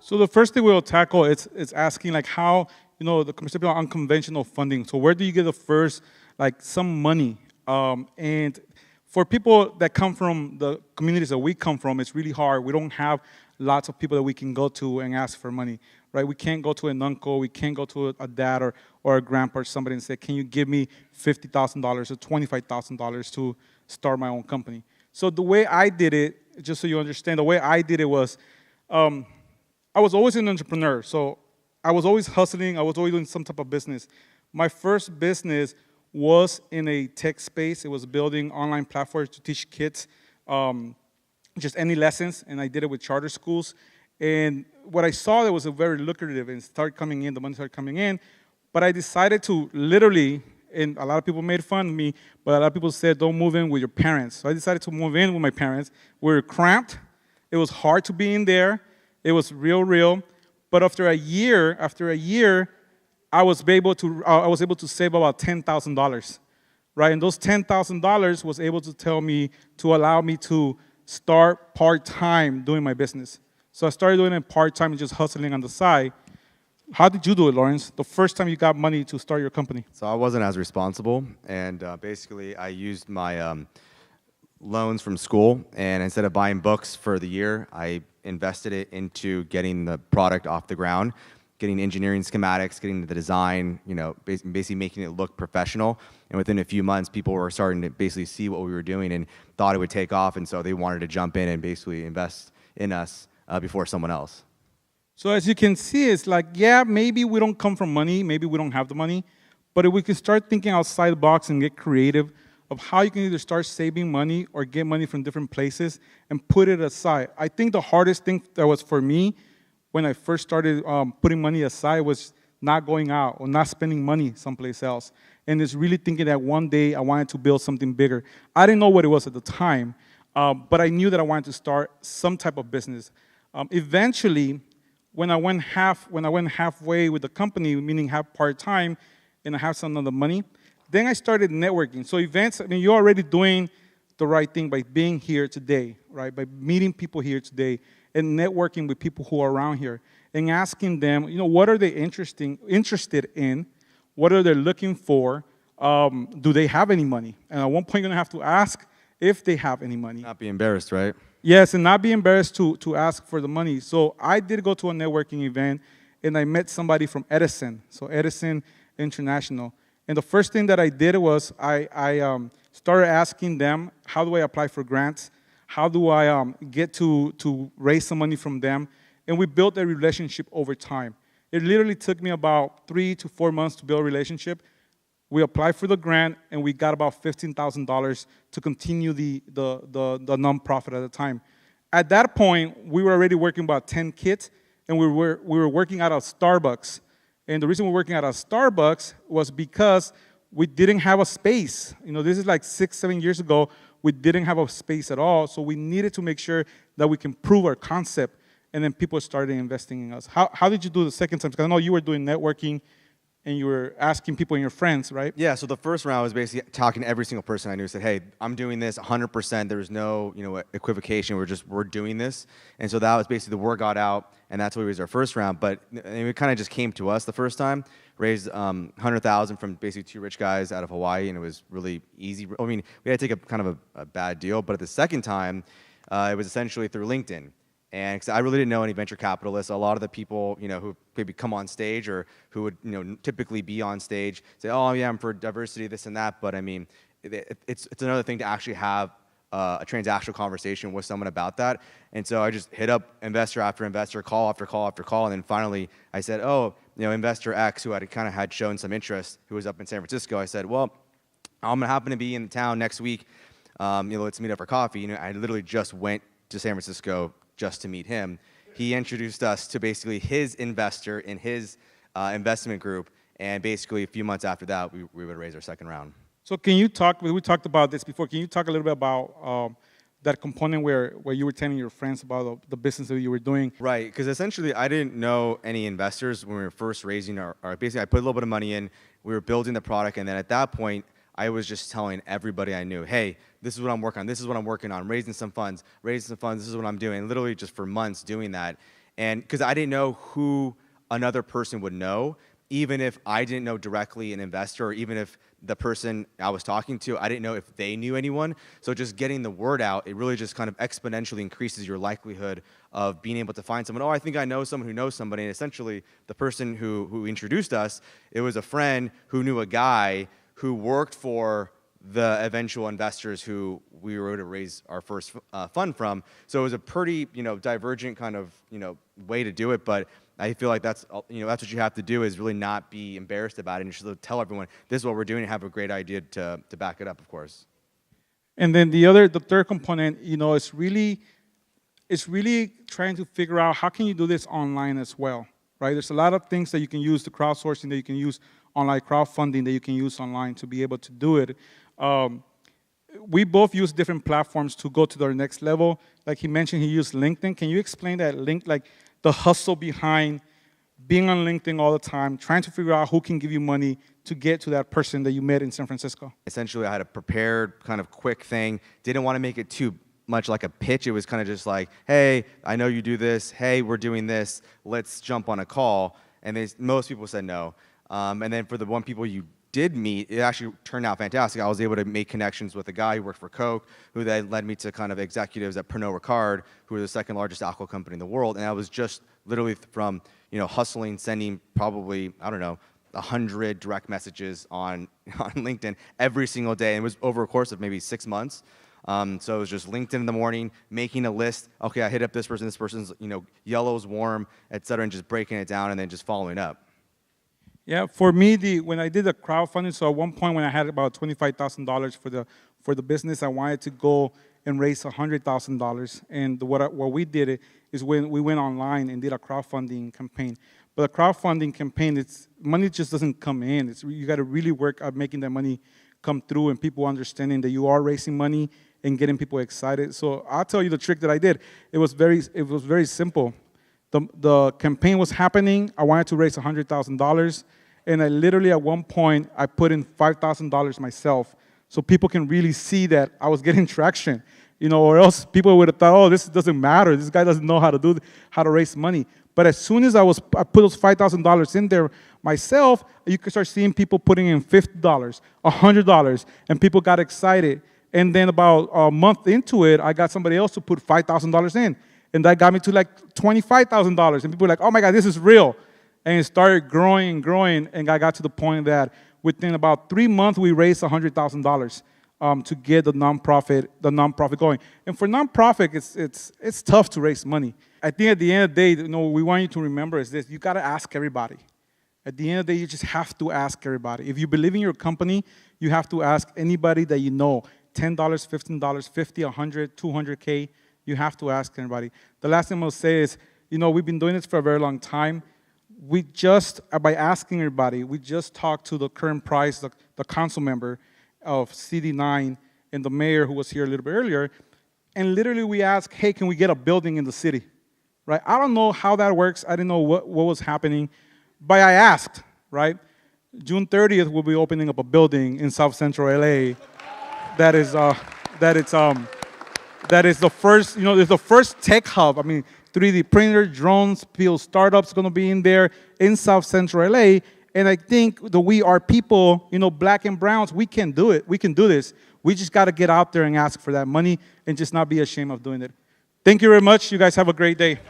So the first thing we'll tackle is asking like how, the concept of unconventional funding. So where do you get the first, like some money? And for people that come from the communities that we come from, it's really hard. We don't have lots of people that we can go to and ask for money, right? We can't go to an uncle, we can't go to a dad or a grandpa or somebody and say, can you give me $50,000 or $25,000 to start my own company? So the way I did it, just so you understand, the way I did it was, I was always an entrepreneur. So I was always hustling, I was always doing some type of business. My first business was in a tech space. It was building online platforms to teach kids just any lessons, and I did it with charter schools. And what I saw that was a very lucrative and started coming in, the money started coming in, but I decided to literally, and a lot of people made fun of me, but a lot of people said, don't move in with your parents. So I decided to move in with my parents. We were cramped. It was hard to be in there. It was real. But after a year, I was able to save about $10,000, right? And those $10,000 was able to allow me to start part-time doing my business. So I started doing it part-time and just hustling on the side. How did you do it, Lawrence? The first time you got money to start your company? So I wasn't as responsible, and basically I used my loans from school, and instead of buying books for the year, I invested it into getting the product off the ground, getting engineering schematics, getting the design, basically making it look professional. And within a few months, people were starting to basically see what we were doing and thought it would take off, and so they wanted to jump in and basically invest in us before someone else. So as you can see, it's like, yeah, maybe we don't come from money, maybe we don't have the money, but if we can start thinking outside the box and get creative of how you can either start saving money or get money from different places and put it aside. I think the hardest thing that was for me when I first started putting money aside was not going out or not spending money someplace else. And it's really thinking that one day I wanted to build something bigger. I didn't know what it was at the time, but I knew that I wanted to start some type of business. Eventually, when I went halfway with the company, meaning half part-time, and I have some of the money, then I started networking. So events, you're already doing the right thing by being here today, right? By meeting people here today and networking with people who are around here and asking them, what are they interested in? What are they looking for? Do they have any money? And at one point, you're gonna have to ask if they have any money. Not be embarrassed, right? Yes, and not be embarrassed to ask for the money. So I did go to a networking event, and I met somebody from Edison, so Edison International. And the first thing that I did was I started asking them, how do I apply for grants? How do I get to raise some money from them? And we built a relationship over time. It literally took me about 3 to 4 months to build a relationship. We applied for the grant, and we got about $15,000 to continue the nonprofit at the time. At that point, we were already working about 10 kids, and we were working out of Starbucks. And the reason we're working at a Starbucks was because we didn't have a space. This is like 6, 7 years ago. We didn't have a space at all, so we needed to make sure that we can prove our concept, and then people started investing in us. How did you do the second time? Because I know you were doing networking, and you were asking people and your friends, right? Yeah, so the first round was basically talking to every single person I knew. Said, hey, I'm doing this 100%. There was no, equivocation. We're doing this. And so that was basically the word got out, and that's what was our first round. But it kind of just came to us the first time. Raised $100,000 from basically 2 rich guys out of Hawaii, and it was really easy. We had to take a kind of a bad deal. But at the second time, it was essentially through LinkedIn. And cause I really didn't know any venture capitalists. A lot of the people, who maybe come on stage or who would, typically be on stage say, oh yeah, I'm for diversity, this and that. But it's another thing to actually have a transactional conversation with someone about that. And so I just hit up investor after investor, call after call after call. And then finally I said, oh, investor X, who had shown some interest, who was up in San Francisco. I said, well, I'm gonna happen to be in town next week. Let's meet up for coffee. I literally just went to San Francisco just to meet him. He introduced us to basically his investor in his investment group, and basically a few months after that, we would raise our second round. So can you talk, we talked about this before, can you talk a little bit about that component where you were telling your friends about the business that you were doing? Right, because essentially I didn't know any investors when we were first raising our basically I put a little bit of money in, we were building the product, and then at that point, I was just telling everybody I knew, hey, this is what I'm working on, this is what I'm working on, raising some funds, this is what I'm doing, literally just for months doing that. And because I didn't know who another person would know, even if I didn't know directly an investor, or even if the person I was talking to, I didn't know if they knew anyone. So just getting the word out, it really just kind of exponentially increases your likelihood of being able to find someone. Oh, I think I know someone who knows somebody. And essentially, the person who introduced us, it was a friend who knew a guy who worked for the eventual investors who we were able to raise our first fund from. So it was a pretty, divergent kind of, way to do it. But I feel like that's what you have to do, is really not be embarrassed about it, and you should tell everyone this is what we're doing and have a great idea to back it up, of course. And then the third component, it's really trying to figure out how can you do this online as well, right? There's a lot of things that you can use, the crowdsourcing that you can use online, crowdfunding that you can use online to be able to do it. We both use different platforms to go to the next level. Like he mentioned, he used LinkedIn. Can you explain that the hustle behind being on LinkedIn all the time, trying to figure out who can give you money to get to that person that you met in San Francisco? Essentially, I had a prepared kind of quick thing. Didn't want to make it too much like a pitch. It was kind of just like, hey, I know you do this. Hey, we're doing this. Let's jump on a call. And most people said no. And then for the one people you did meet, it actually turned out fantastic. I was able to make connections with a guy who worked for Coke, who then led me to kind of executives at Pernod Ricard, who are the second largest alcohol company in the world. And I was just literally from, hustling, sending probably, 100 direct messages on LinkedIn every single day. And it was over a course of maybe 6 months. So it was just LinkedIn in the morning, making a list. Okay, I hit up this person's, yellow's warm, et cetera, and just breaking it down and then just following up. Yeah, for me, when I did the crowdfunding, so at one point when I had about $25,000 for the business, I wanted to go and raise $100,000. And what we did is when we went online and did a crowdfunding campaign. But a crowdfunding campaign, money just doesn't come in. You got to really work at making that money come through and people understanding that you are raising money and getting people excited. So I'll tell you the trick that I did. It was very simple. The campaign was happening. I wanted to raise $100,000, and I literally at one point I put in $5,000 myself, so people can really see that I was getting traction, or else people would have thought, oh, this doesn't matter. This guy doesn't know how to raise money. But as soon as I put those $5,000 in there myself, you could start seeing people putting in $50, $100, and people got excited. And then about a month into it, I got somebody else to put $5,000 in. And that got me to like $25,000. And people were like, oh my God, this is real. And it started growing and growing. And I got to the point that within about 3 months, we raised $100,000 to get the nonprofit going. And for nonprofit, it's tough to raise money. I think at the end of the day, we want you to remember is this: you got to ask everybody. At the end of the day, you just have to ask everybody. If you believe in your company, you have to ask anybody that you know. $10, $15, $50, $100, $200K. You have to ask everybody. The last thing I'll say is, we've been doing this for a very long time. By asking everybody, we just talked to the current price, the council member of CD9 and the mayor who was here a little bit earlier, and literally we asked, hey, can we get a building in the city? Right? I don't know how that works. I didn't know what was happening, but I asked, right? June 30th, we'll be opening up a building in South Central LA that is the first, it's the first tech hub. I mean, 3D printer, drones, people, startups going to be in there in South Central LA. And I think that we are people, black and browns, we can do it. We can do this. We just got to get out there and ask for that money and just not be ashamed of doing it. Thank you very much. You guys have a great day.